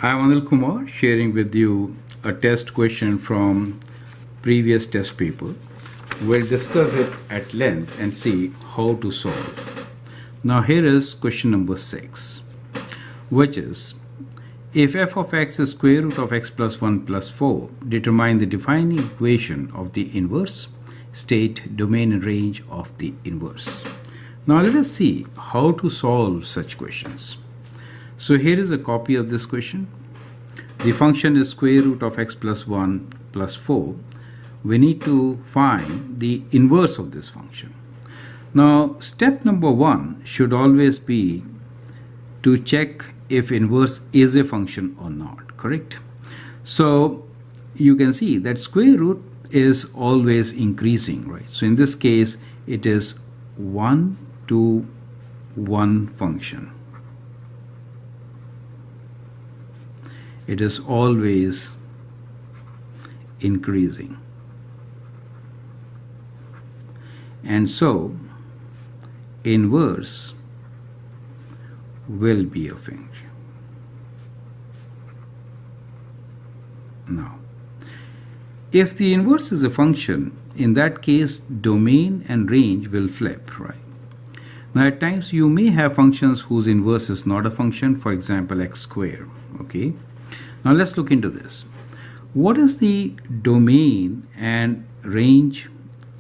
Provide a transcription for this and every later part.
I'm Anil Kumar sharing with you a test question from previous test paper. We'll discuss it at length and see how to solve. Now here is question number 6, which is if f of x is square root of x plus 1 plus 4, determine the defining equation of the inverse, state domain and range of the inverse. Now let us see how to solve such questions. So here is a copy of this question. The function is square root of x plus 1 plus 4. We need to find the inverse of this function. Now step number 1 should always be to check if inverse is a function or not, correct? So you can see that square root is always increasing, right? So in this case it is 1 to 1 function. It is always increasing. And so inverse will be a function. Now, if the inverse is a function, in that case domain and range will flip, right? Now at times you may have functions whose inverse is not a function, for example x squared, okay? Now let's look into this. What is the domain and range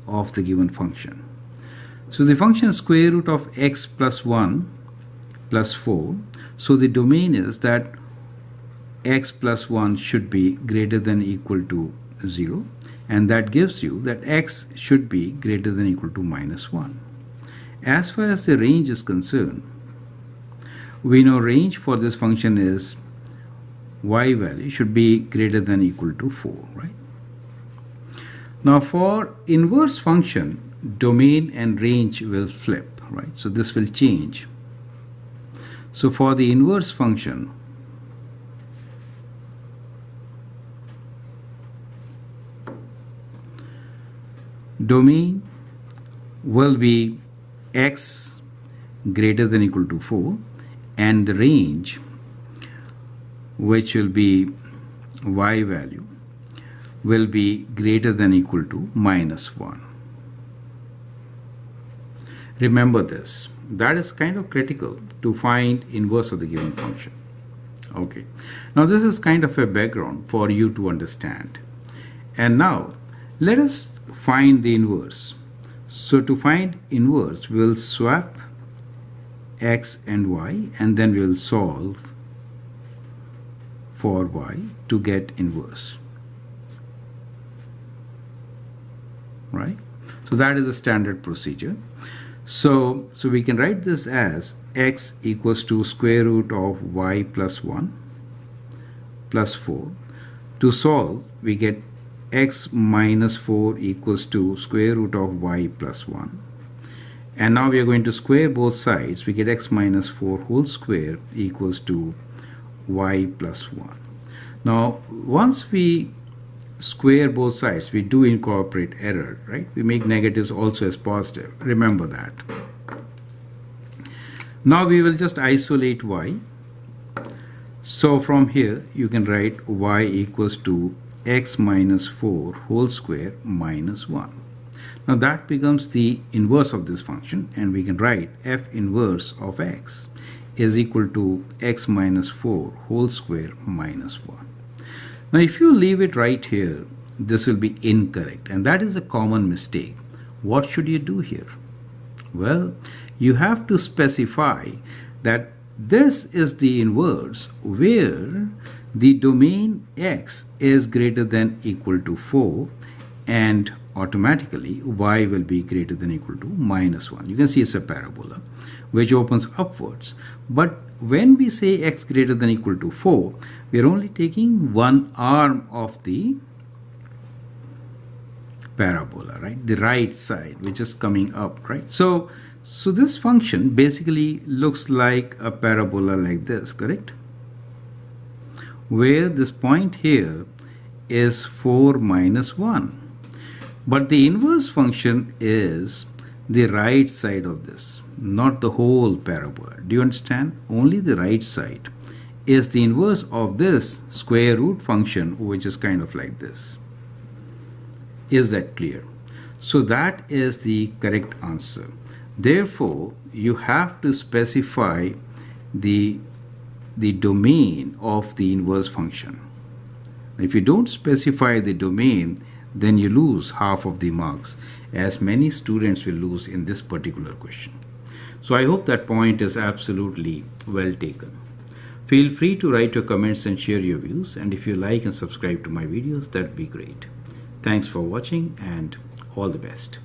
of the given function? So the function is square root of x plus 1 plus 4. So the domain is that x plus 1 should be greater than or equal to 0, and that gives you that x should be greater than or equal to minus 1. As far as the range is concerned, we know range for this function is y value should be greater than or equal to 4, right? Now for inverse function, domain and range will flip, right? So this will change. So for the inverse function, domain will be x greater than or equal to 4, and the range, which will be y value, will be greater than or equal to minus 1. Remember this. That is kind of critical to find inverse of the given function. Okay. Now this is kind of a background for you to understand. And now let us find the inverse. So to find inverse, we'll swap x and y, and then we'll solve for y to get inverse, right? So that is the standard procedure. So we can write this as x equals to square root of y plus 1 plus 4. To solve, we get x minus 4 equals to square root of y plus 1. And now we are going to square both sides. We get x minus 4 whole square equals to y plus 1. Now once we square both sides, we do incorporate error, right? We make negatives also as positive. Remember that. Now we will just isolate y. So from here you can write y equals to x minus 4 whole square minus 1. Now that becomes the inverse of this function, and we can write f inverse of x is equal to x minus 4 whole square minus 1. Now if you leave it right here, this will be incorrect, and that is a common mistake. What should you do here? Well, you have to specify that this is the inverse where the domain x is greater than or equal to 4, and automatically y will be greater than or equal to minus 1. You can see it's a parabola which opens upwards. But when we say x greater than or equal to 4, we are only taking one arm of the parabola, right? The right side, which is coming up, right? So this function basically looks like a parabola like this, correct? Where this point here is 4 minus 1. But the inverse function is the right side of this, not the whole parabola. Do you understand? Only the right side is the inverse of this square root function, which is kind of like this. Is that clear? So that is the correct answer. Therefore, you have to specify the domain of the inverse function. If you don't specify the domain, then you lose half of the marks, as many students will lose in this particular question. So I hope that point is absolutely well taken. Feel free to write your comments and share your views, and if you like and subscribe to my videos, that'd be great. Thanks for watching and all the best.